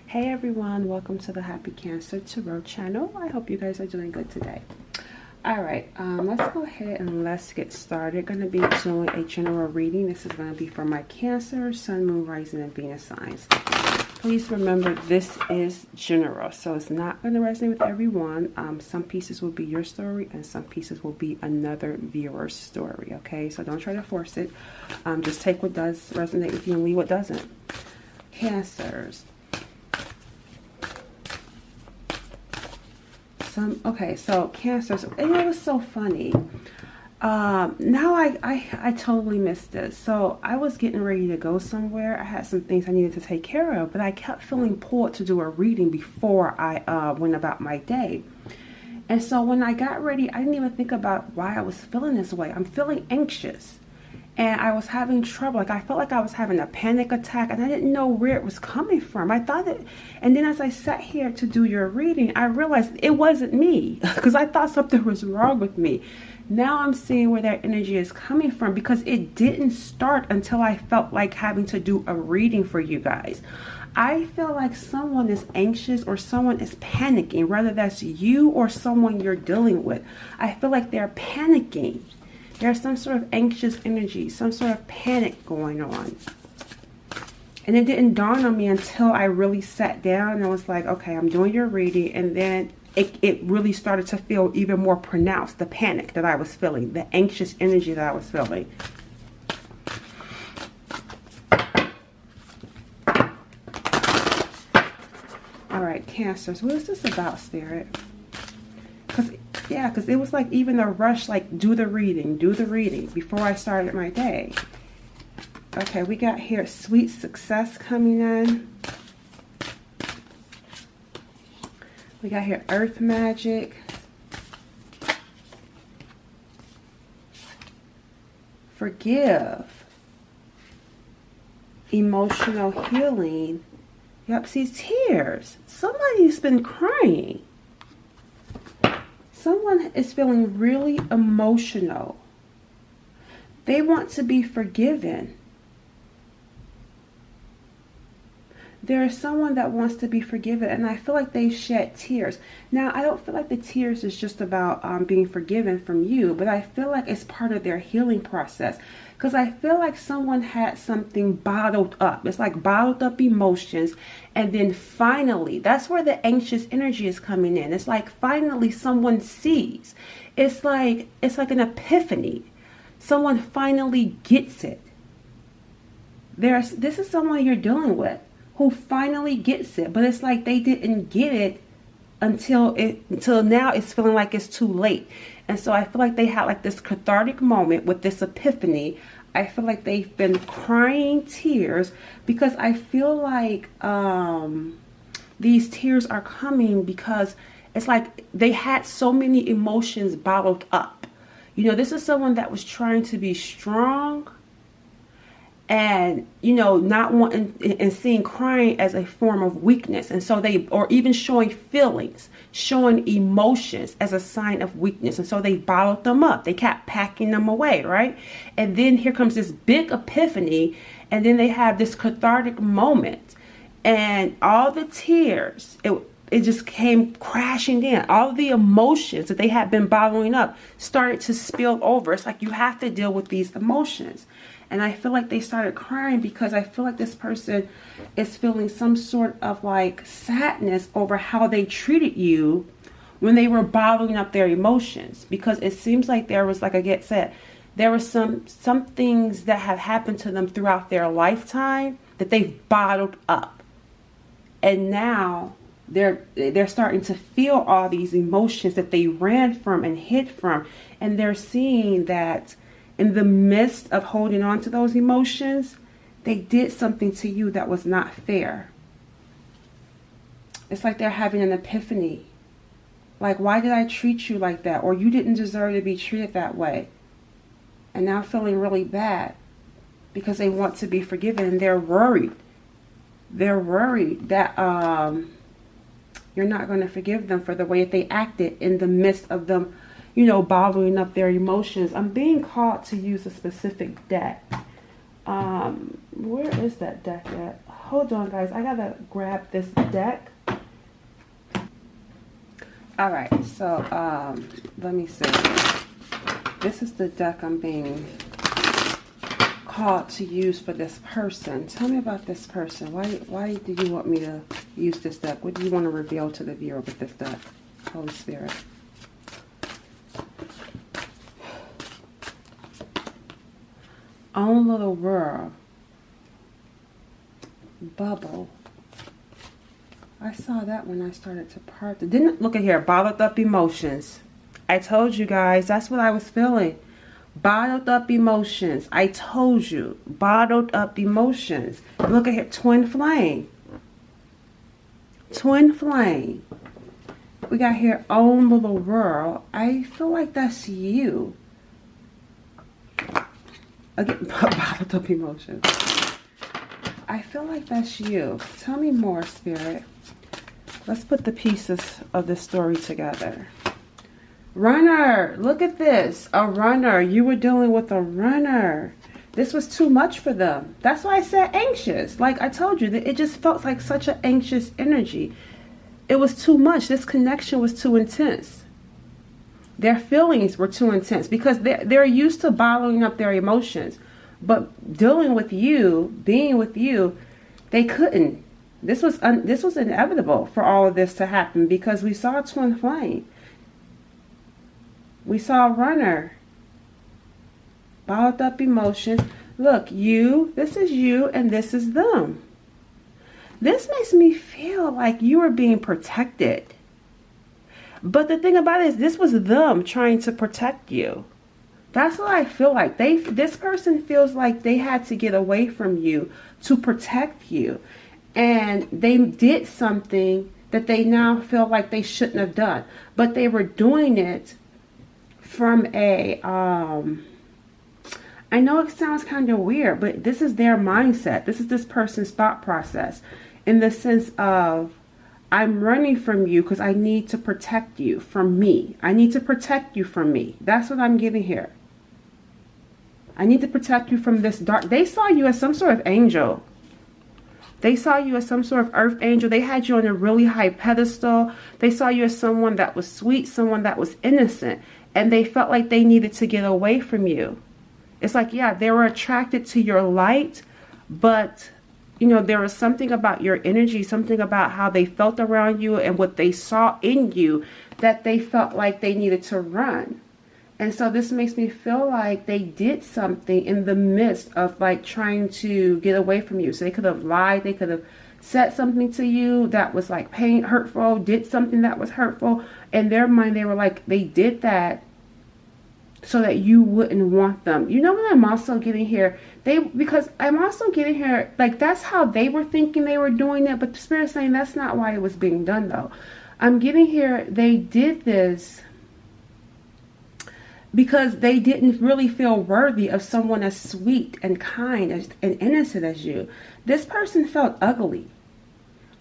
Hey everyone, welcome to the Happy Cancer Tarot channel. I hope you guys are doing good today. Alright, let's go ahead and let's get started. Going to be doing a general reading. This is going to be for my Cancer, Sun, Moon, Rising, and Venus signs. Please remember this is general, so it's not going to resonate with everyone. Some pieces will be your story and some pieces will be another viewer's story, okay? So don't try to force it. Just take what does resonate with you and leave what doesn't. Cancers. Okay, so Cancers, and it was so funny. Now I totally missed this. So I was getting ready to go somewhere. I had some things I needed to take care of, but I kept feeling pulled to do a reading before I went about my day. And so when I got ready, I didn't even think about why I was feeling this way. I'm feeling anxious. And I was having trouble. Like I felt like I was having a panic attack and I didn't know where it was coming from. I thought it, and then as I sat here to do your reading, I realized it wasn't me because I thought something was wrong with me. Now I'm seeing where that energy is coming from because it didn't start until I felt like having to do a reading for you guys. I feel like someone is anxious or someone is panicking, whether that's you or someone you're dealing with. I feel like they're panicking. There's some sort of anxious energy, some sort of panic going on. And it didn't dawn on me until I really sat down and was like, okay, I'm doing your reading. And then it really started to feel even more pronounced, the panic that I was feeling, the anxious energy that I was feeling. All right, Cancers, what is this about, Spirit? Because it was like even a rush, like do the reading before I started my day. Okay, we got here sweet success coming in. We got here earth magic. Forgive. Emotional healing. Yep, see tears. Somebody's been crying. Someone is feeling really emotional. They want to be forgiven. There is someone that wants to be forgiven, and I feel like they shed tears. Now, I don't feel like the tears is just about being forgiven from you, but I feel like it's part of their healing process. Because I feel like someone had something bottled up. It's like bottled up emotions. And then finally, that's where the anxious energy is coming in. It's like finally someone sees. It's like an epiphany. Someone finally gets it. This is someone you're dealing with who finally gets it. But it's like they didn't get it until now it's feeling like it's too late. And so I feel like they had like this cathartic moment with this epiphany. I feel like they've been crying tears because I feel like these tears are coming because it's like they had so many emotions bottled up. You know, this is someone that was trying to be strong and, you know, not wanting and seeing crying as a form of weakness. And so or even showing feelings, showing emotions as a sign of weakness. And so they bottled them up. They kept packing them away, right? And then here comes this big epiphany. And then they have this cathartic moment. And all the tears, it just came crashing in. All the emotions that they had been bottling up started to spill over. It's like you have to deal with these emotions. And I feel like they started crying because I feel like this person is feeling some sort of like sadness over how they treated you when they were bottling up their emotions. Because it seems like there was, like I get said, there were some things that have happened to them throughout their lifetime that they've bottled up. And now they're starting to feel all these emotions that they ran from and hid from. And they're seeing that in the midst of holding on to those emotions, they did something to you that was not fair. It's like they're having an epiphany. Like, why did I treat you like that? Or you didn't deserve to be treated that way. And now feeling really bad because they want to be forgiven and they're worried. They're worried that you're not going to forgive them for the way that they acted in the midst of them, you know, bottling up their emotions. I'm being called to use a specific deck. Where is that deck at? hold on, guys. I gotta grab this deck. All right, so let me see. This is the deck I'm being called to use for this person. Tell me about this person. Why do you want me to use this deck? What do you want to reveal to the viewer with this deck, Holy Spirit? Own little world. Bubble. I saw that when I started to part. Didn't look at here. Bottled up emotions. I told you guys. That's what I was feeling. Bottled up emotions. I told you. Bottled up emotions. Look at here. Twin flame. Twin flame. We got here. Own little world. I feel like that's you. Again, bottled up emotions. I feel like that's you. Tell me more, Spirit. Let's put the pieces of this story together. Runner. Look at this. A runner. You were dealing with a runner. This was too much for them. That's why I said anxious. Like I told you, it just felt like such an anxious energy. It was too much. This connection was too intense. Their feelings were too intense because they're used to bottling up their emotions. But dealing with you, being with you, they couldn't. This was inevitable for all of this to happen because we saw twin flame. We saw a runner. Bottled up emotions. Look, you, this is you and this is them. This makes me feel like you were being protected. But the thing about it is this was them trying to protect you. That's what I feel like. This person feels like they had to get away from you to protect you. And they did something that they now feel like they shouldn't have done. But they were doing it from a, I know it sounds kind of weird, but this is their mindset. This is this person's thought process in the sense of, I'm running from you because I need to protect you from me. I need to protect you from me. That's what I'm getting here. I need to protect you from this dark. They saw you as some sort of angel. They saw you as some sort of earth angel. They had you on a really high pedestal. They saw you as someone that was sweet, someone that was innocent. And they felt like they needed to get away from you. It's like, yeah, they were attracted to your light, but you know, there was something about your energy, something about how they felt around you and what they saw in you that they felt like they needed to run. And so this makes me feel like they did something in the midst of like trying to get away from you. So they could have lied. They could have said something to you that was like hurtful, did something that was hurtful. In their mind, they were like, they did that so that you wouldn't want them. You know what I'm also getting here? Because I'm also getting here, like that's how they were thinking they were doing it. But the Spirit's saying that's not why it was being done though. I'm getting here, they did this because they didn't really feel worthy of someone as sweet and kind and innocent as you. This person felt ugly.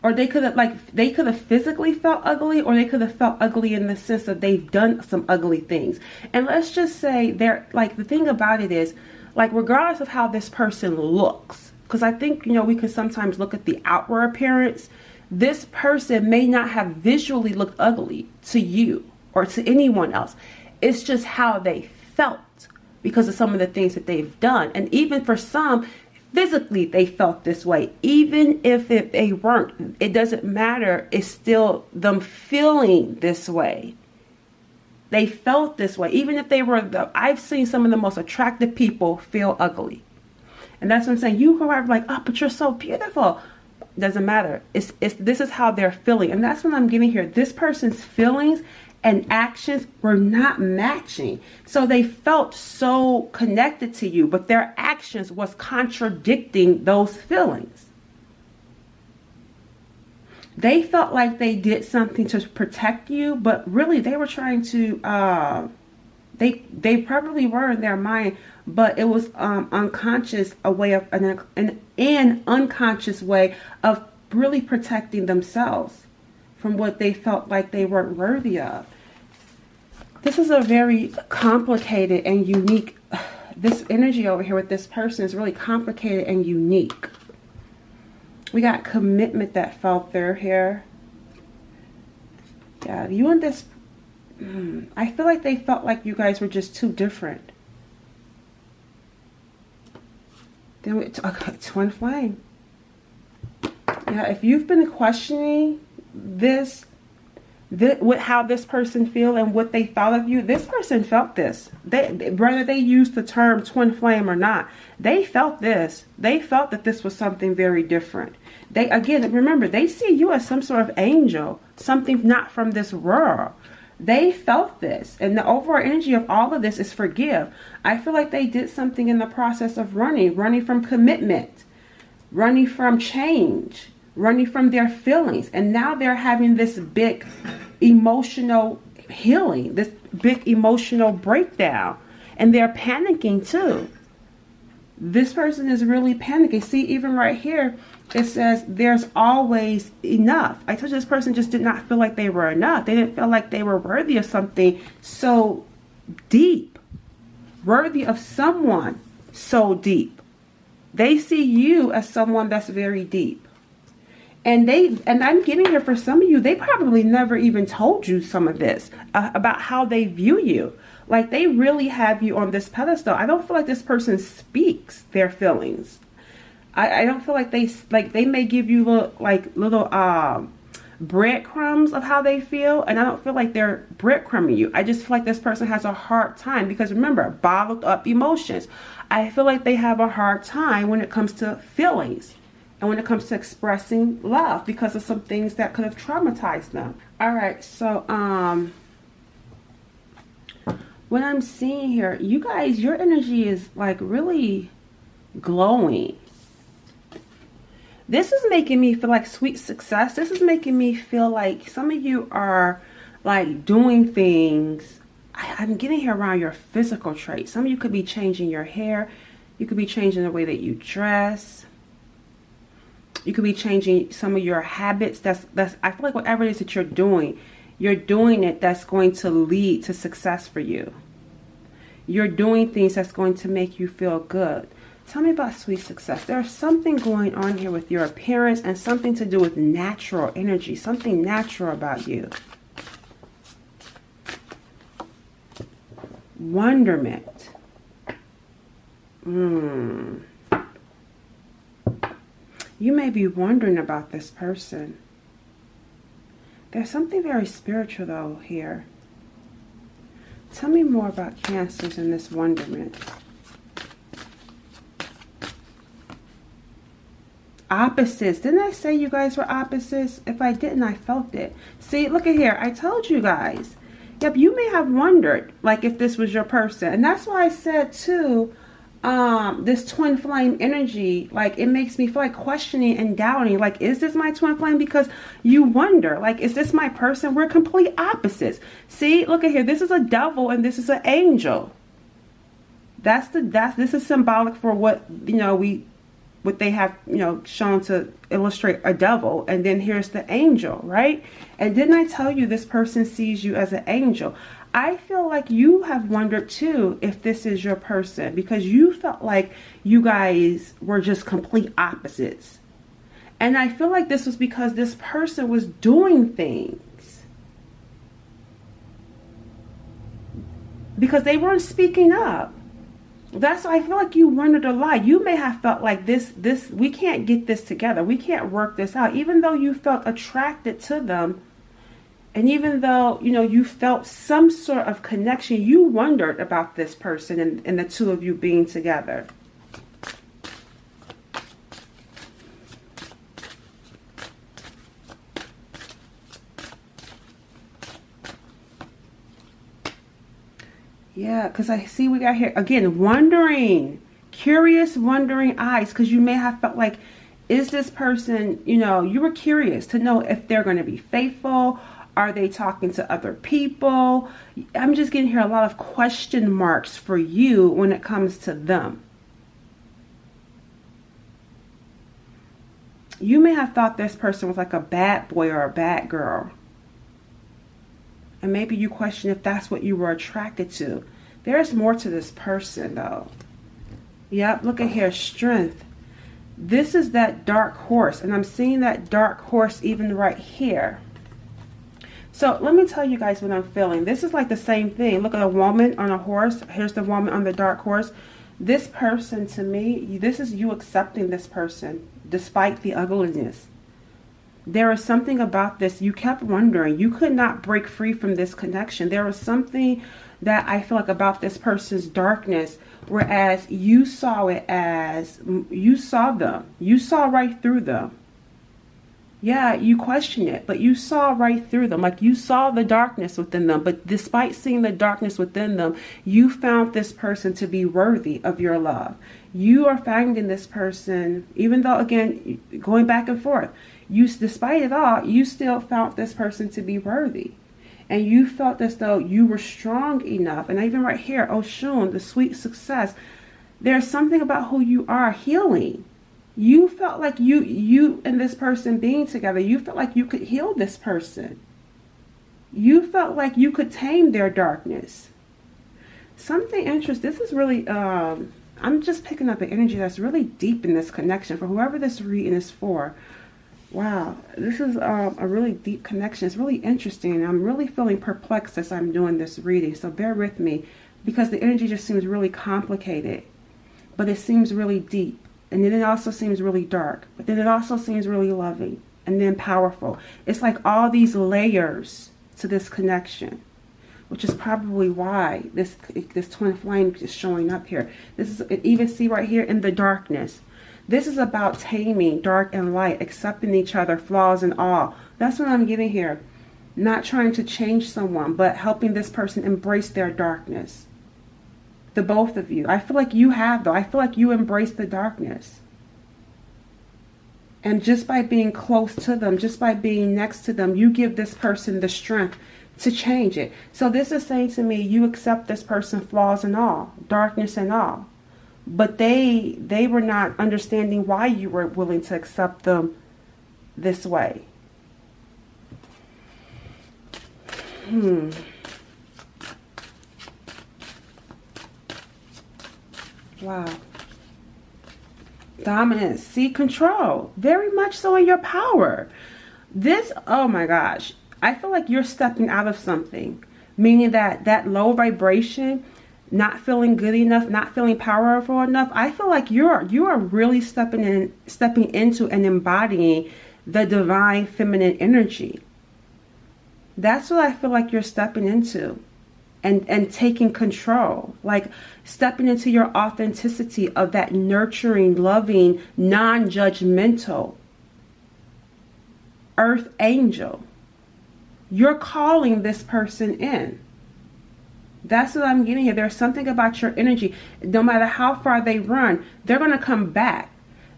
Or they could have physically felt ugly, or they could have felt ugly in the sense that they've done some ugly things. And let's just say they're like, the thing about it is, like, regardless of how this person looks, because I think, you know, we can sometimes look at the outward appearance. This person may not have visually looked ugly to you or to anyone else. It's just how they felt because of some of the things that they've done. And even for some, physically they felt this way. Even if they weren't, it doesn't matter. It's still them feeling this way. They felt this way. Even if they were, I've seen some of the most attractive people feel ugly. And that's what I'm saying. You are like, oh, but you're so beautiful. Doesn't matter. This is how they're feeling. And that's what I'm getting here. This person's feelings and actions were not matching. So they felt so connected to you, but their actions was contradicting those feelings. They felt like they did something to protect you, but really they were trying to, they probably were in their mind, but it was unconscious, a way of, an unconscious way of really protecting themselves from what they felt like they weren't worthy of. This is a very complicated and unique, this energy over here with this person is really complicated and unique. We got commitment that felt there here. Yeah, you and this, I feel like they felt like you guys were just too different. Then we twin flame. Yeah, if you've been questioning this what how this person feel and what they thought of you, this person felt this. Whether they used the term twin flame or not, they felt this. They felt that this was something very different. They, again, remember, they see you as some sort of angel, something not from this world. They felt this, and the overall energy of all of this is forgive. I feel like they did something in the process of running from commitment, running from change, running from their feelings, and now they're having this big emotional healing, this big emotional breakdown, and they're panicking too. This person is really panicking. See, even right here, it says there's always enough. I told you this person just did not feel like they were enough. They didn't feel like they were worthy of something so deep, worthy of someone so deep. They see you as someone that's very deep. And I'm getting here for some of you, they probably never even told you some of this about how they view you. Like, they really have you on this pedestal. I don't feel like this person speaks their feelings. I don't feel like they may give you little breadcrumbs of how they feel, and I don't feel like they're breadcrumbing you. I just feel like this person has a hard time, because remember, bottled up emotions. I feel like they have a hard time when it comes to feelings and when it comes to expressing love, because of some things that could have traumatized them. All right, so what I'm seeing here, you guys, your energy is like really glowing. This is making me feel like sweet success. This is making me feel like some of you are like doing things. I'm getting here around your physical traits. Some of you could be changing your hair. You could be changing the way that you dress. You could be changing some of your habits. That's I feel like whatever it is that you're doing it that's going to lead to success for you. You're doing things that's going to make you feel good. Tell me about sweet success. There's something going on here with your appearance and something to do with natural energy, something natural about you. Wonderment. You may be wondering about this person. There's something very spiritual though here. Tell me more about Cancers in this wonderment. Opposites. Didn't I say you guys were opposites? If I didn't, I felt it. See, look at here. I told you guys. Yep, you may have wondered like if this was your person. And that's why I said too, this twin flame energy, like it makes me feel like questioning and doubting, like, is this my twin flame? Because you wonder, like, is this my person? We're complete opposites. See, look at here. This is a devil and this is an angel. This is symbolic for what, what they have, shown to illustrate a devil. And then here's the angel, right? And didn't I tell you this person sees you as an angel? I feel like you have wondered too if this is your person, because you felt like you guys were just complete opposites. And I feel like this was because this person was doing things, because they weren't speaking up. That's why I feel like you wondered a lot. You may have felt like this, we can't get this together. We can't work this out. Even though you felt attracted to them, and even though, you felt some sort of connection, you wondered about this person and the two of you being together. Yeah, because I see we got here, again, wondering, curious, wondering eyes, because you may have felt like, is this person, you were curious to know if they're going to be faithful. Are they talking to other people? I'm just getting here a lot of question marks for you when it comes to them. You may have thought this person was like a bad boy or a bad girl. And maybe you question if that's what you were attracted to. There's more to this person though. Yep, look at here, strength. This is that dark horse, and I'm seeing that dark horse even right here. So let me tell you guys what I'm feeling. This is like the same thing. Look at a woman on a horse. Here's the woman on the dark horse. This person, to me, this is you accepting this person despite the ugliness. There is something about this. You kept wondering. You could not break free from this connection. There was something that I feel like about this person's darkness, whereas you saw it as, you saw them. You saw right through them. Yeah, you question it, but you saw right through them. Like you saw the darkness within them. But despite seeing the darkness within them, you found this person to be worthy of your love. You are finding this person, even though, again, going back and forth, despite it all, you still found this person to be worthy. And you felt as though you were strong enough. And even right here, Oshun, the sweet success, there's something about who you are healing. You felt like you and this person being together, you felt like you could heal this person. You felt like you could tame their darkness. Something interesting. This is really, I'm just picking up an energy that's really deep in this connection for whoever this reading is for. Wow, this is a really deep connection. It's really interesting. I'm really feeling perplexed as I'm doing this reading. So bear with me because the energy just seems really complicated, but it seems really deep. And then it also seems really dark, but then it also seems really loving and then powerful. It's like all these layers to this connection, which is probably why this twin flame is showing up here. This is, even see right here in the darkness. This is about taming dark and light, accepting each other, flaws and all. That's what I'm getting here. Not trying to change someone, but helping this person embrace their darkness. The both of you. I feel like you have, though. I feel like you embrace the darkness. And just by being close to them, just by being next to them, you give this person the strength to change it. So this is saying to me, you accept this person, flaws and all, darkness and all. But they were not understanding why you were willing to accept them this way. Wow. Dominance. See, control. Very much so in your power. This, oh my gosh. I feel like you're stepping out of something. Meaning that low vibration, not feeling good enough, not feeling powerful enough. I feel like you are really stepping into and embodying the divine feminine energy. That's what I feel like you're stepping into. And taking control, like stepping into your authenticity of that nurturing, loving, non-judgmental earth angel. You're calling this person in. That's what I'm getting here. There's something about your energy. No matter how far they run, they're going to come back.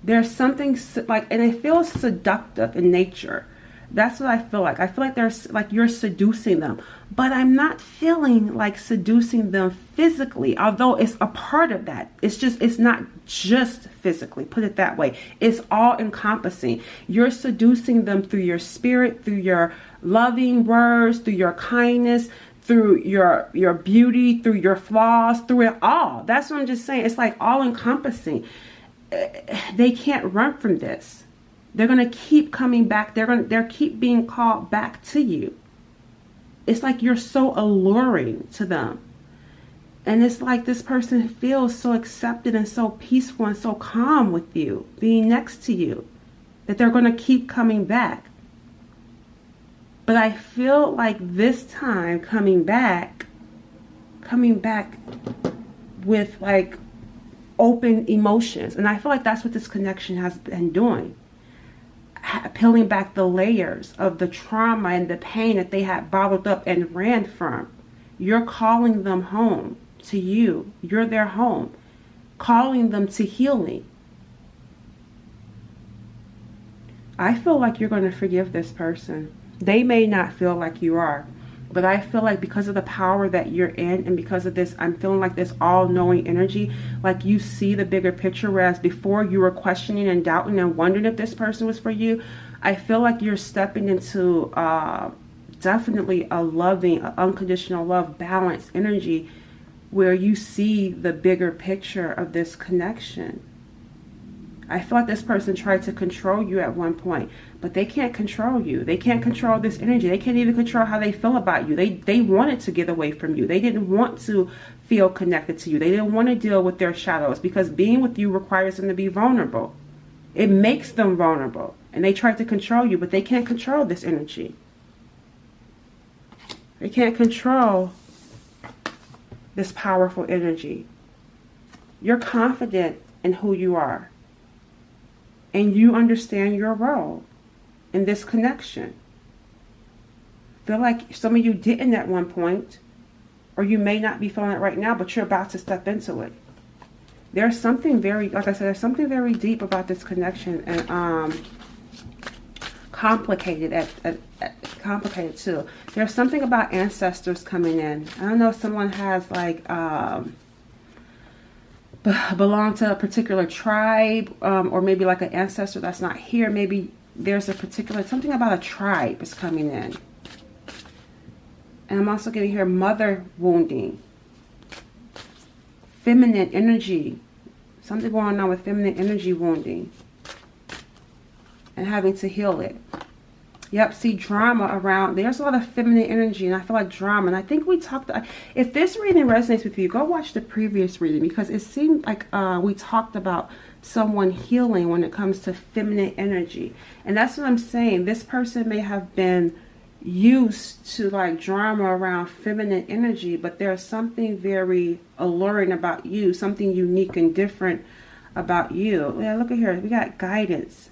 There's something like, and it feels seductive in nature. That's what I feel like. I feel like there's like you're seducing them, but I'm not feeling like seducing them physically, although it's a part of that. It's not just physically, put it that way. It's all encompassing. You're seducing them through your spirit, through your loving words, through your kindness, through your beauty, through your flaws, through it all. That's what I'm just saying. It's like all encompassing. They can't run from this. They're going to keep coming back. They're keep being called back to you. It's like you're so alluring to them. And it's like this person feels so accepted and so peaceful and so calm with you, being next to you, that they're going to keep coming back. But I feel like this time coming back with like open emotions. And I feel like that's what this connection has been doing. Peeling back the layers of the trauma and the pain that they had bottled up and ran from. You're calling them home to you. You're their home. Calling them to healing. I feel like you're going to forgive this person. They may not feel like you are. But I feel like because of the power that you're in and because of this, I'm feeling like this all-knowing energy, like you see the bigger picture, whereas before you were questioning and doubting and wondering if this person was for you. I feel like you're stepping into definitely a loving, unconditional love, balanced energy where you see the bigger picture of this connection. I feel like this person tried to control you at one point, but they can't control you. They can't control this energy. They can't even control how they feel about you. They wanted to get away from you. They didn't want to feel connected to you. They didn't want to deal with their shadows, because being with you requires them to be vulnerable. It makes them vulnerable. And they tried to control you, but they can't control this energy. They can't control this powerful energy. You're confident in who you are. And you understand your role in this connection. Feel like some of you didn't at one point, or you may not be feeling it right now, but you're about to step into it. There's something very, like I said, there's something very deep about this connection, and complicated complicated too. There's something about ancestors coming in. I don't know if someone has like belong to a particular tribe, or maybe like an ancestor that's not here. Maybe there's a particular, something about a tribe is coming in. And I'm also getting here mother wounding, feminine energy, something going on with feminine energy wounding and having to heal it. Yep, see drama around. There's a lot of feminine energy, and I feel like drama. And I think we talked, if this reading resonates with you, go watch the previous reading, because it seemed like we talked about someone healing when it comes to feminine energy. And that's what I'm saying. This person may have been used to like drama around feminine energy, but there's something very alluring about you, something unique and different about you. Yeah, look at here. We got guidance.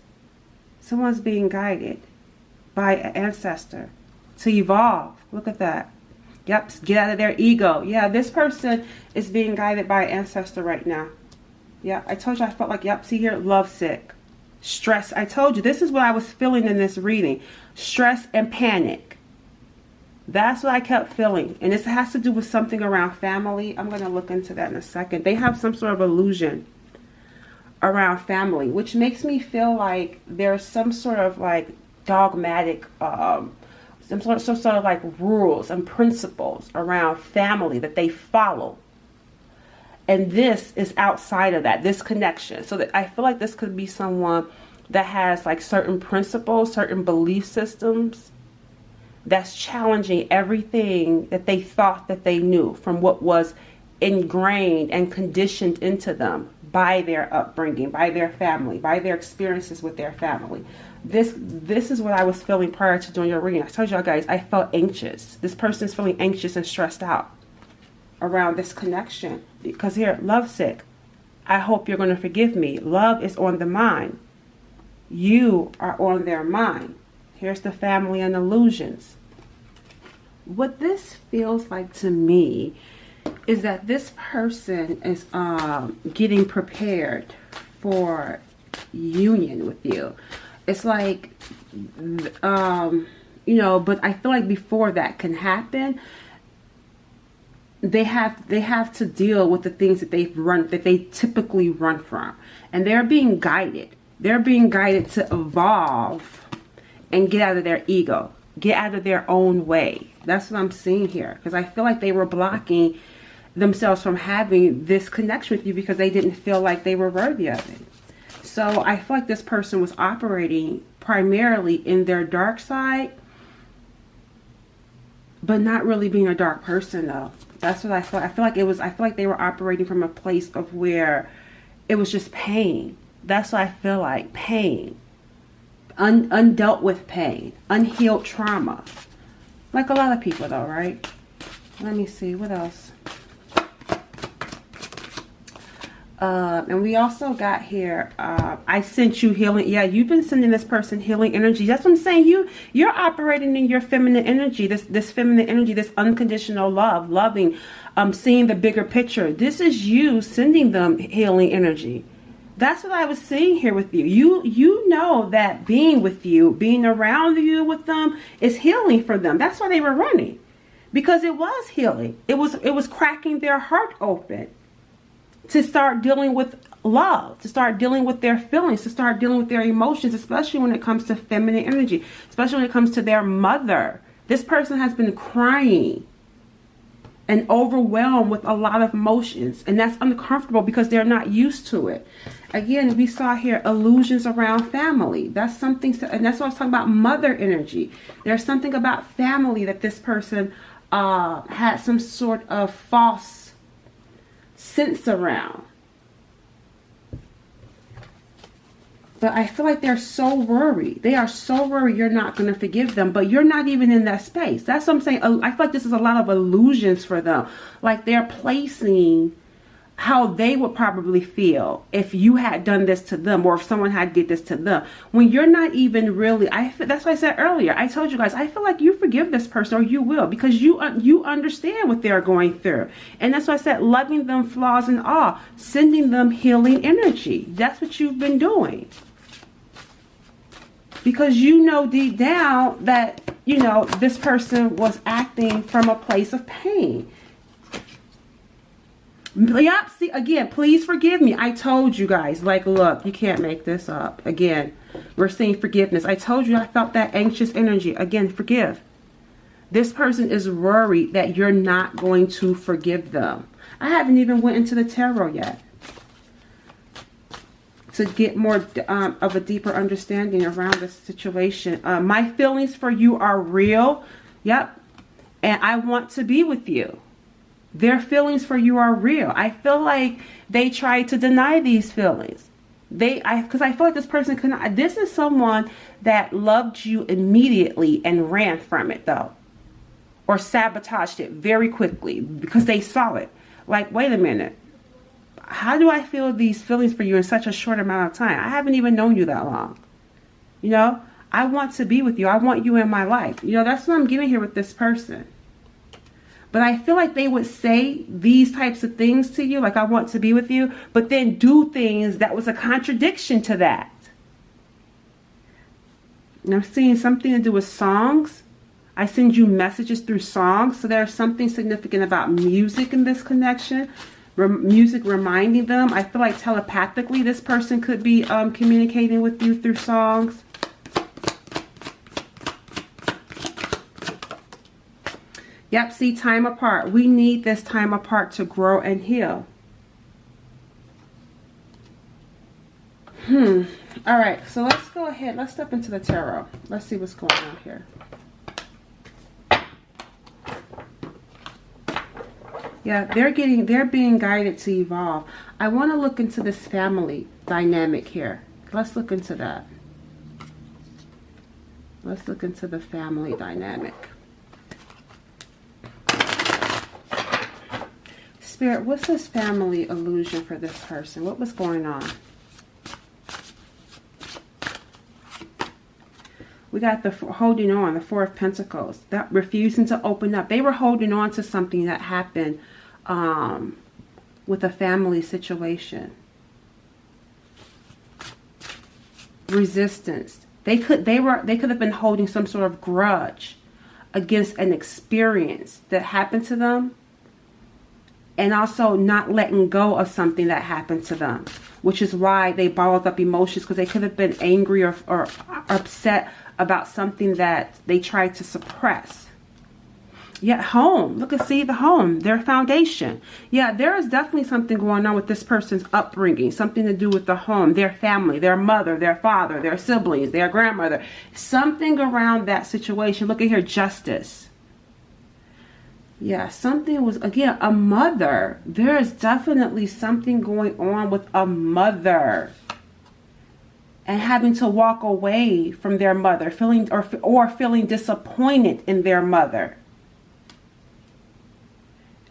Someone's being guided by an ancestor to evolve. Look at that. Yep, get out of their ego. Yeah, this person is being guided by an ancestor right now. Yeah, I told you I felt like, yep, see here, lovesick, stress. I told you, this is what I was feeling in this reading. Stress and panic. That's what I kept feeling. And this has to do with something around family. I'm going to look into that in a second. They have some sort of illusion around family, which makes me feel like there's some sort of like dogmatic, some sort of like rules and principles around family that they follow. And this is outside of that, this connection. So that I feel like this could be someone that has like certain principles, certain belief systems that's challenging everything that they thought that they knew from what was ingrained and conditioned into them by their upbringing, by their family, by their experiences with their family. This is what I was feeling prior to doing your reading. I told y'all guys, I felt anxious. This person's feeling anxious and stressed out around this connection. Because here, lovesick. I hope you're going to forgive me. Love is on the mind. You are on their mind. Here's the family and illusions. What this feels like to me is that this person is getting prepared for union with you. It's like, you know, but I feel like before that can happen, they have to deal with the things that they typically run from. And they're being guided. They're being guided to evolve and get out of their ego, get out of their own way. That's what I'm seeing here. Because I feel like they were blocking themselves from having this connection with you because they didn't feel like they were worthy of it. So I feel like this person was operating primarily in their dark side, but not really being a dark person though. That's what I feel. I feel like they were operating from a place of where it was just pain. That's what I feel like. Pain. Undealt with pain. Unhealed trauma. Like a lot of people though, right? Let me see. What else? And we also got here, I sent you healing. Yeah, you've been sending this person healing energy. That's what I'm saying. You're operating in your feminine energy, this feminine energy, this unconditional love, loving, seeing the bigger picture. This is you sending them healing energy. That's what I was seeing here with you. You know that being with you, being around you with them is healing for them. That's why they were running, because it was healing. It was cracking their heart open to start dealing with love, to start dealing with their feelings, to start dealing with their emotions, especially when it comes to feminine energy, especially when it comes to their mother. This person has been crying and overwhelmed with a lot of emotions, and that's uncomfortable because they're not used to it. Again, we saw here illusions around family. That's something, and that's what I was talking about, mother energy. There's something about family that this person had some sort of false sense around. But I feel like they're so worried. They are so worried you're not going to forgive them. But you're not even in that space. That's what I'm saying. I feel like this is a lot of illusions for them. Like they're placing how they would probably feel if you had done this to them, or if someone had did this to them, when you're not even really, that's what I said earlier. I told you guys, I feel like you forgive this person, or you will, because you understand what they're going through. And that's why I said loving them, flaws and all, sending them healing energy. That's what you've been doing, because you know deep down that, you know, this person was acting from a place of pain. Yep, see, again, please forgive me. I told you guys, like, look, you can't make this up. Again, we're seeing forgiveness. I told you I felt that anxious energy. Again, forgive. This person is worried that you're not going to forgive them. I haven't even went into the tarot yet to get more of a deeper understanding around this situation. My feelings for you are real. Yep. And I want to be with you. Their feelings for you are real. I feel like they tried to deny these feelings. Because I feel like this person cannot. This is someone that loved you immediately and ran from it, though, or sabotaged it very quickly because they saw it. Like, wait a minute. How do I feel these feelings for you in such a short amount of time? I haven't even known you that long. You know, I want to be with you. I want you in my life. You know, that's what I'm getting here with this person. But I feel like they would say these types of things to you, like I want to be with you, but then do things that was a contradiction to that. And I'm seeing something to do with songs. I send you messages through songs. So there's something significant about music in this connection. Music reminding them. I feel like telepathically this person could be communicating with you through songs. Yep, see, time apart. We need this time apart to grow and heal. All right, so let's go ahead. Let's step into the tarot. Let's see what's going on here. Yeah, they're being guided to evolve. I want to look into this family dynamic here. Let's look into that. Let's look into the family dynamic. Spirit, what's this family illusion for this person? What was going on? We got the holding on, the Four of Pentacles. That refusing to open up. They were holding on to something that happened with a family situation. Resistance. They could have been holding some sort of grudge against an experience that happened to them. And also not letting go of something that happened to them, which is why they bottled up emotions, because they could have been angry or upset about something that they tried to suppress. Yet home, look and see the home, their foundation. Yeah, there is definitely something going on with this person's upbringing, something to do with the home, their family, their mother, their father, their siblings, their grandmother, something around that situation. Look at here, justice. Yeah, something was, again, a mother. There is definitely something going on with a mother. And having to walk away from their mother, feeling or feeling disappointed in their mother.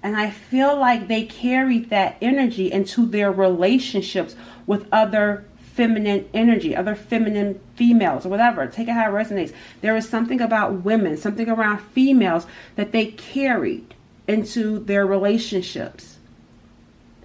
And I feel like they carried that energy into their relationships with other feminine energy, other feminine females or whatever. Take it how it resonates. There is something about women, something around females that they carried into their relationships.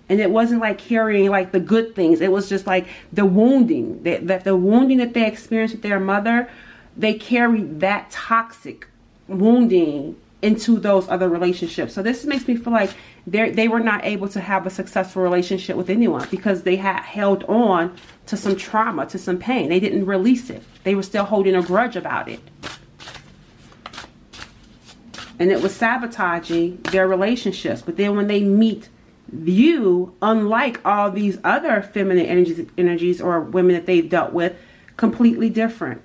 And it wasn't like carrying like the good things. It was just like the wounding, that the wounding that they experienced with their mother, they carried that toxic wounding into those other relationships. So this makes me feel like they were not able to have a successful relationship with anyone because they had held on to some trauma, to some pain. They didn't release it. They were still holding a grudge about it. and it was sabotaging their relationships. But then when they meet you, unlike all these other feminine energies or women that they've dealt with, completely different.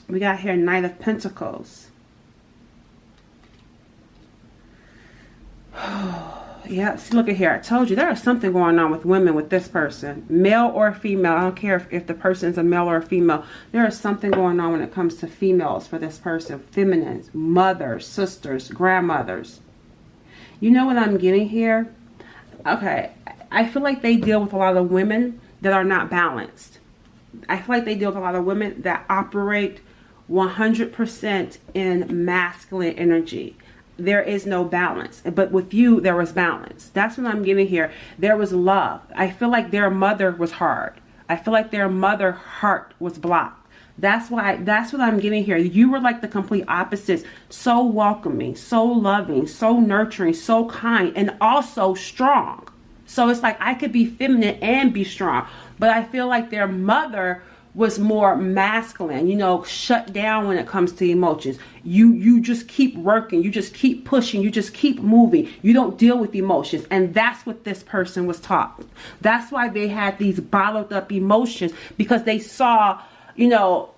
We got here Knight of Pentacles. Yeah, see, look at here. I told you there is something going on with women with this person. Male or female. I don't care if the person's a male or a female. There is something going on when it comes to females for this person. Feminines, mothers, sisters, grandmothers. You know what I'm getting here? Okay, I feel like they deal with a lot of women that are not balanced. I feel like they deal with a lot of women that operate 100% in masculine energy. There is no balance. But with you, there was balance. That's what I'm getting here. There was love. I feel like their mother was hard. I feel like their mother heart was blocked. That's what I'm getting here. You were like the complete opposites. So welcoming, so loving, so nurturing, so kind, and also strong. So it's like I could be feminine and be strong. But I feel like their mother was more masculine, you know, shut down when it comes to emotions. You just keep working, you just keep pushing, you just keep moving. You don't deal with emotions. And that's what this person was taught. That's why they had these bottled up emotions, because they saw, you know,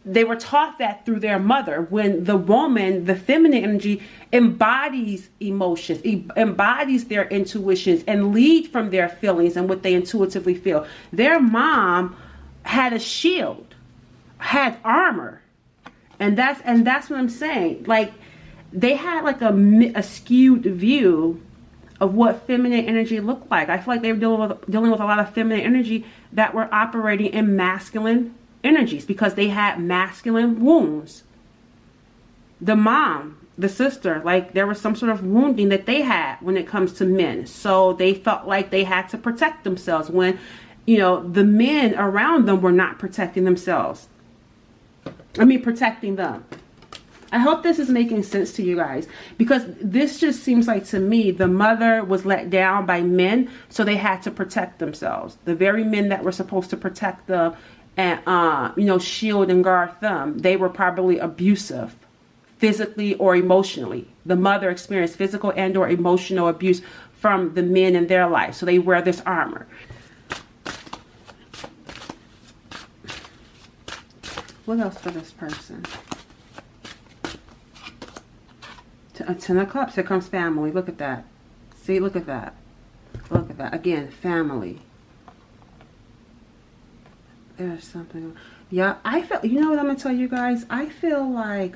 they were taught that through their mother. When the woman, the feminine energy, embodies emotions, embodies their intuitions, and lead from their feelings and what they intuitively feel. Their mom had a shield, had armor, and that's what I'm saying. Like, they had like a skewed view of what feminine energy looked like. I feel like they were dealing with a lot of feminine energy that were operating in masculine energies because they had masculine wounds. The mom, the sister, like there was some sort of wounding that they had when it comes to men. So they felt like they had to protect themselves when, you know, the men around them were not protecting themselves. I mean, protecting them. I hope this is making sense to you guys, because this just seems like, to me, the mother was let down by men, so they had to protect themselves. The very men that were supposed to protect them and, you know, shield and guard them, they were probably abusive, physically or emotionally. The mother experienced physical and or emotional abuse from the men in their life, so they wear this armor. What else for this person? A 10 of Cups. Here comes family. Look at that. See, look at that. Look at that. Again, family. There's something. Yeah, I feel, you know what I'm going to tell you guys? I feel like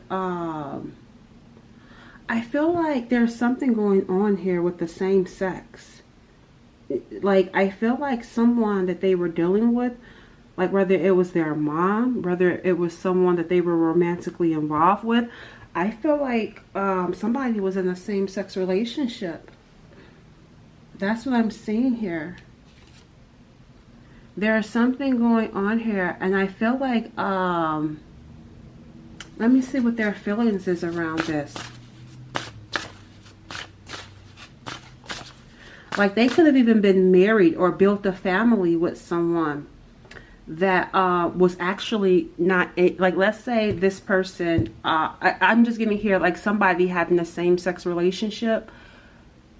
there's something going on here with the same sex. Like, I feel like someone that they were dealing with, like whether it was their mom, whether it was someone that they were romantically involved with, I feel like somebody was in a same-sex relationship. That's what I'm seeing here. There's something going on here, and I feel like, let me see what their feelings is around this. Like, they could have even been married or built a family with someone that was actually not, like, let's say this person, I'm just getting here, like somebody having a same-sex relationship,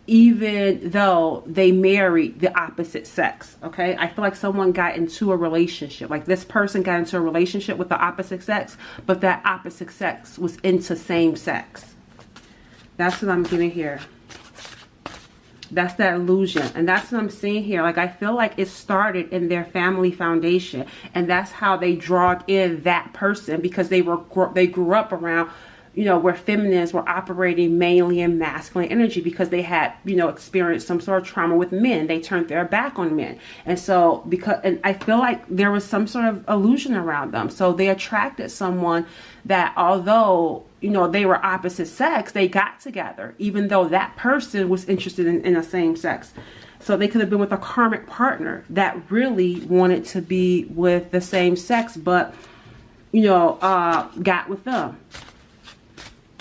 even though they married the opposite sex, okay? I feel like someone got into a relationship, like this person got into a relationship with the opposite sex, but that opposite sex was into same sex. That's what I'm getting here. That's that illusion. And that's what I'm seeing here. Like, I feel like it started in their family foundation. And that's how they draw in that person, because they grew up around, you know, where feminines were operating mainly in masculine energy, because they had, you know, experienced some sort of trauma with men. They turned their back on men. And so, and I feel like there was some sort of illusion around them. So they attracted someone that, although, you know, they were opposite sex, they got together, even though that person was interested in a same sex. So they could have been with a karmic partner that really wanted to be with the same sex, but, you know, got with them.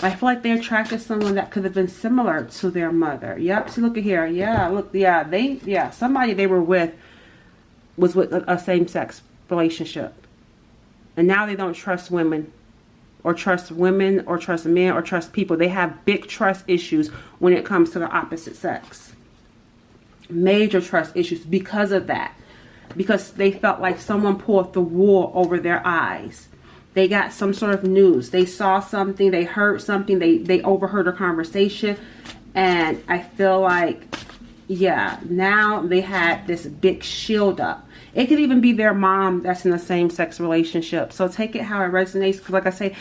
I feel like they attracted someone that could have been similar to their mother. Yep. See, look at here. Yeah, look. Yeah, somebody they were with was with a same-sex relationship. And now they don't trust women or trust women, or trust men, or trust people. They have big trust issues when it comes to the opposite sex. Major trust issues because of that. Because they felt like someone pulled the wool over their eyes. They got some sort of news. They saw something. They heard something. They overheard a conversation. And I feel like, yeah, now they had this big shield up. It could even be their mom that's in the same sex relationship. So take it how it resonates. Because like I say,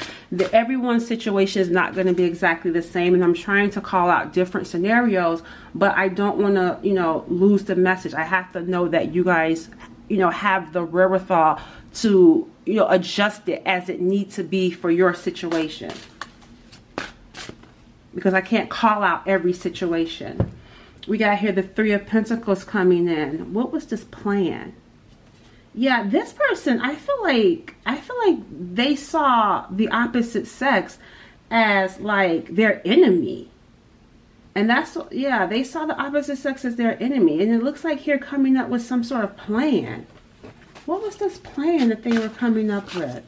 everyone's situation is not going to be exactly the same. And I'm trying to call out different scenarios. But I don't want to, you know, lose the message. I have to know that you guys, you know, have the wherewithal to, you know, adjust it as it needs to be for your situation. Because I can't call out every situation. We got here the Three of Pentacles coming in. What was this plan? Yeah, this person, I feel like they saw the opposite sex as like their enemy. And that's, yeah, they saw the opposite sex as their enemy. And it looks like here coming up with some sort of plan. What was this plan that they were coming up with?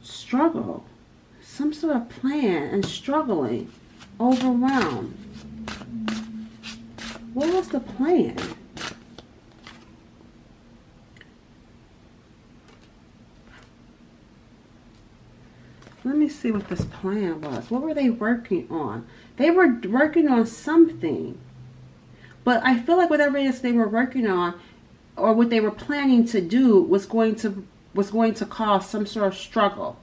Struggle. Some sort of plan and struggling. Overwhelmed. What was the plan? Let me see what this plan was. What were they working on? They were working on something. But I feel like whatever it is they were working on, or what they were planning to do, was going to cause some sort of struggle.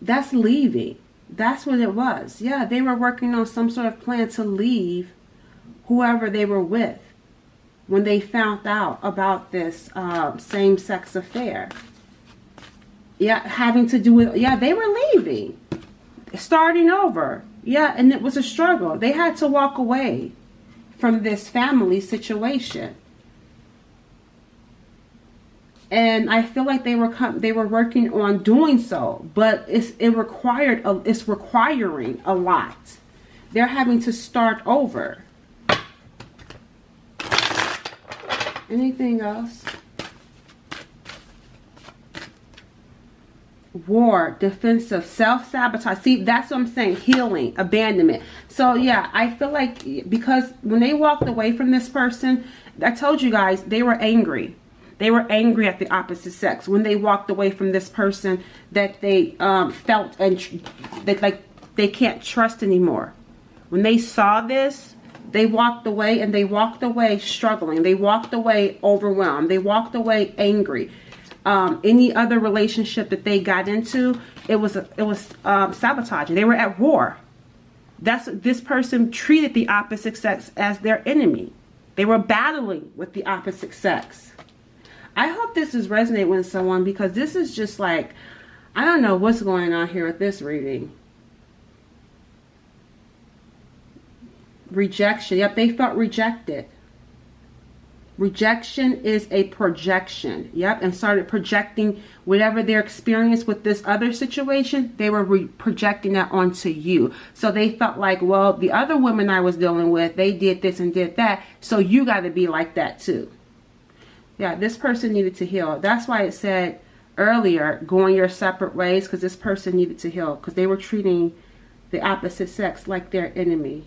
That's leaving. That's what it was. Yeah, they were working on some sort of plan to leave whoever they were with when they found out about this same-sex affair. Yeah, having to do with, yeah, they were leaving, starting over. Yeah, and it was a struggle. They had to walk away from this family situation. And I feel like they were working on doing so, but it's requiring a lot. They're having to start over. Anything else? War, defensive, self-sabotage. See, that's what I'm saying. Healing, abandonment. So yeah, I feel like because when they walked away from this person, I told you guys, they were angry. They were angry at the opposite sex when they walked away from this person that they felt and that like they can't trust anymore. When they saw this, they walked away, and they walked away struggling. They walked away overwhelmed. They walked away angry. Any other relationship that they got into, it was sabotaging. They were at war. This person treated the opposite sex as their enemy. They were battling with the opposite sex. I hope this is resonating with someone, because this is just like, I don't know what's going on here with this reading. Rejection. Yep, they felt rejected. Rejection is a projection. Yep, and started projecting whatever their experience with this other situation, they were projecting that onto you. So they felt like, well, the other women I was dealing with, they did this and did that, so you got to be like that too. Yeah, this person needed to heal. That's why it said earlier, going your separate ways, because this person needed to heal, because they were treating the opposite sex like their enemy.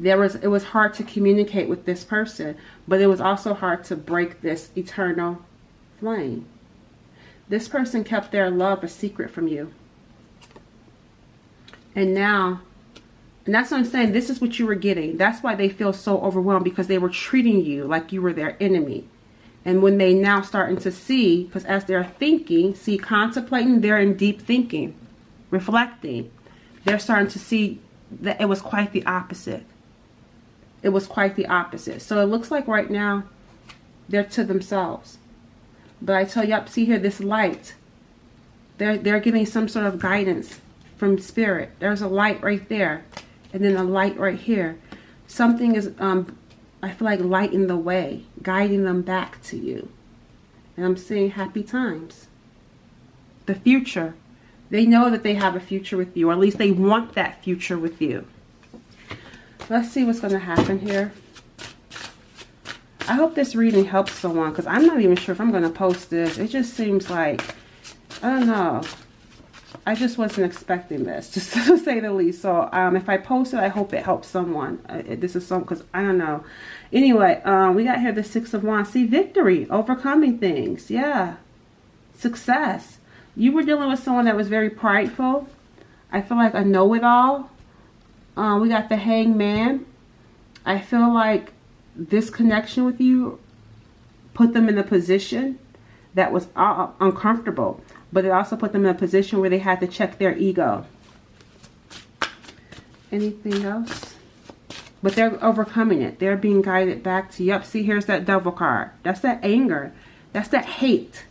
It was hard to communicate with this person, but it was also hard to break this eternal flame. This person kept their love a secret from you. And now, and that's what I'm saying, this is what you were getting. That's why they feel so overwhelmed, because they were treating you like you were their enemy. And when they now starting to see, because as they're thinking, see, contemplating, they're in deep thinking, reflecting. They're starting to see that it was quite the opposite. It was quite the opposite. So it looks like right now they're to themselves. But I tell you, see here, this light. They're getting some sort of guidance from spirit. There's a light right there, and then a light right here. Something is, I feel like, lighting the way, guiding them back to you. And I'm seeing happy times. The future. They know that they have a future with you, or at least they want that future with you. Let's see what's going to happen here. I hope this reading helps someone, because I'm not even sure if I'm going to post this. It just seems like, I don't know. I just wasn't expecting this, just to say the least. So if I post it, I hope it helps someone. This is some, because I don't know. Anyway, we got here the Six of Wands. See, victory, overcoming things. Yeah. Success. You were dealing with someone that was very prideful. I feel like a know-it-all. We got the Hangman. I feel like this connection with you put them in a position that was uncomfortable. But it also put them in a position where they had to check their ego. Anything else? But they're overcoming it. They're being guided back to, yep, see, here's that Devil card. That's that anger. That's that hate.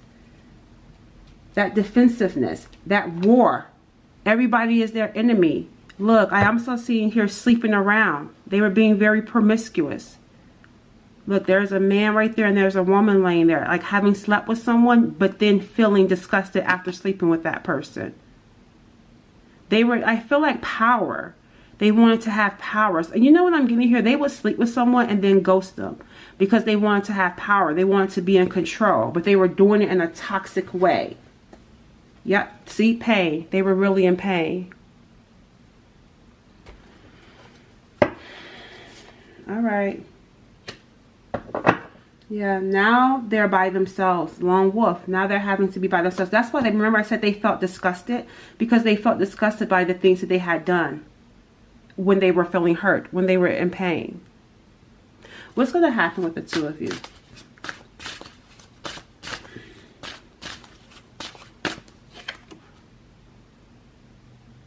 That defensiveness. That war. Everybody is their enemy. Look, I am also seeing here sleeping around. They were being very promiscuous. Look, there's a man right there and there's a woman laying there. Like having slept with someone, but then feeling disgusted after sleeping with that person. They were, I feel like, power. They wanted to have powers. And you know what I'm getting here? They would sleep with someone and then ghost them. Because they wanted to have power. They wanted to be in control. But they were doing it in a toxic way. Yep, see, pain. They were really in pain. All right. Yeah, now they're by themselves. Lone wolf. Now they're having to be by themselves. That's why they, remember I said they felt disgusted? Because they felt disgusted by the things that they had done when they were feeling hurt, when they were in pain. What's going to happen with the two of you?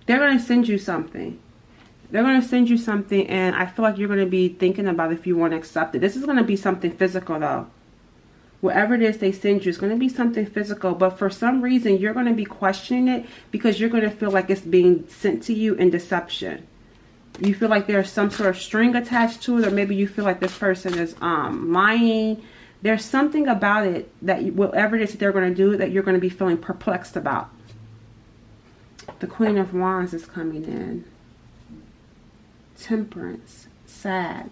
They're going to send you something. They're going to send you something, and I feel like you're going to be thinking about if you want to accept it. This is going to be something physical, though. Whatever it is they send you, it's going to be something physical. But for some reason, you're going to be questioning it because you're going to feel like it's being sent to you in deception. You feel like there's some sort of string attached to it, or maybe you feel like this person is lying. There's something about it that whatever it is that they're going to do that you're going to be feeling perplexed about. The Queen of Wands is coming in. Temperance, Sag.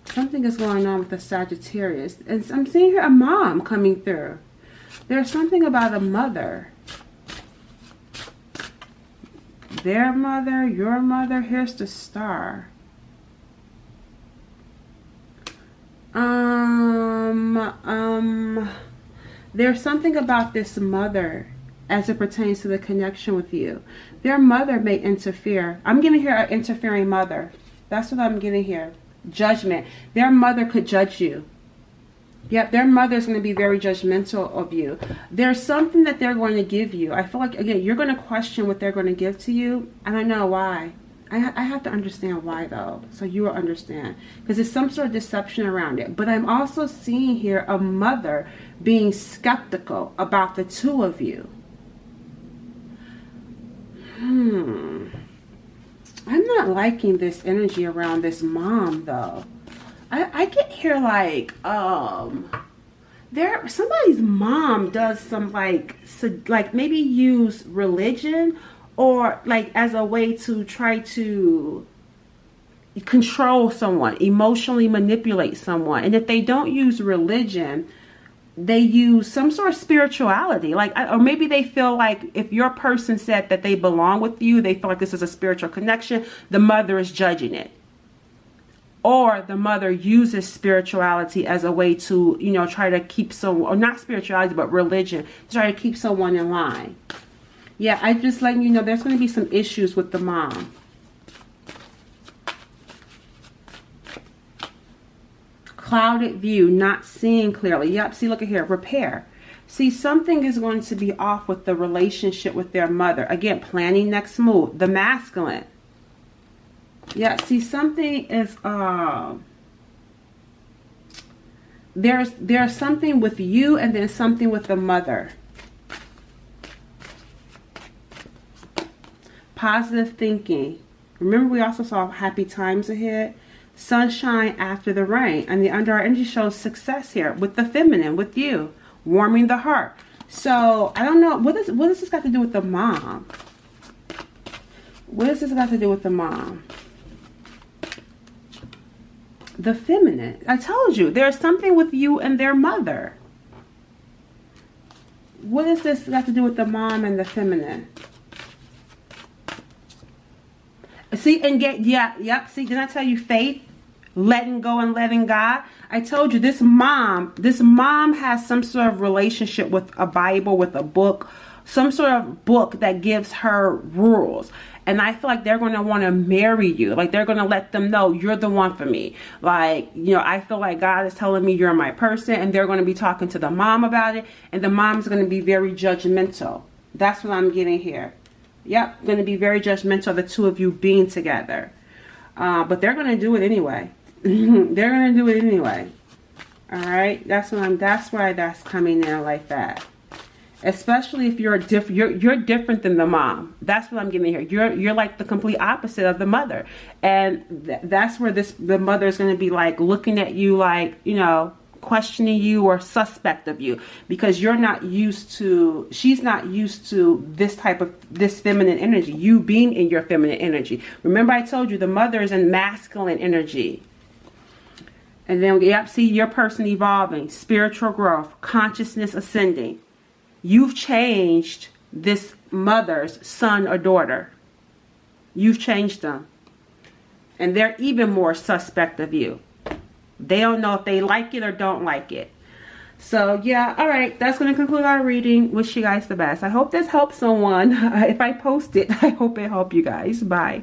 Something is going on with the Sagittarius. And I'm seeing here a mom coming through. There's something about a mother. Their mother, your mother. Here's the Star. There's something about this mother as it pertains to the connection with you. Their mother may interfere. I'm getting here an interfering mother. That's what I'm getting here. Judgment. Their mother could judge you. Yep, their mother is going to be very judgmental of you. There's something that they're going to give you. I feel like, again, you're going to question what they're going to give to you. I don't know why. I have to understand why, though, so you will understand. Because there's some sort of deception around it. But I'm also seeing here a mother being skeptical about the two of you. I'm not liking this energy around this mom, though. I get here like somebody's mom does some like maybe use religion or like as a way to try to control someone, emotionally manipulate someone. And if they don't use religion, they use some sort of spirituality, like, or maybe they feel like if your person said that they belong with you, they feel like this is a spiritual connection, the mother is judging it. Or the mother uses spirituality as a way to, you know, try to keep someone, or not spirituality, but religion, to try to keep someone in line. Yeah, I just letting you know there's going to be some issues with the mom. Clouded view, not seeing clearly. Yep, see, look at here, repair. See, something is going to be off with the relationship with their mother. Again, planning next move. The masculine. Yeah, see, something is there's something with you and then something with the mother. Positive thinking. Remember, we also saw happy times ahead. Sunshine after the rain. And the under our energy shows success here with the feminine, with you. Warming the heart. So, I don't know. What does this got to do with the mom? What does this got to do with the mom? The feminine. I told you, there's something with you and their mother. What does this have to do with the mom and the feminine? See, and get, yeah, yep. See, didn't I tell you faith? Letting go and letting God. I told you this mom has some sort of relationship with a Bible, with a book, some sort of book that gives her rules. And I feel like they're going to want to marry you. Like they're going to let them know you're the one for me. Like, you know, I feel like God is telling me you're my person, and they're going to be talking to the mom about it. And the mom's going to be very judgmental. That's what I'm getting here. Yep, going to be very judgmental, the two of you being together. But they're going to do it anyway. They're going to do it anyway. All right, that's why that's coming in like that. Especially if you're you're different than the mom. That's what I'm getting here. You're like the complete opposite of the mother, and that's where the mother is going to be like looking at you like, you know, questioning you or suspect of you, because she's not used to this feminine energy, you being in your feminine energy. Remember I told you the mother is in masculine energy. And then yep, see your person evolving, spiritual growth, consciousness ascending. You've changed this mother's son or daughter. You've changed them. And they're even more suspect of you. They don't know if they like it or don't like it. So yeah, all right, that's going to conclude our reading. Wish you guys the best. I hope this helps someone. If I post it, I hope it helped you guys. Bye.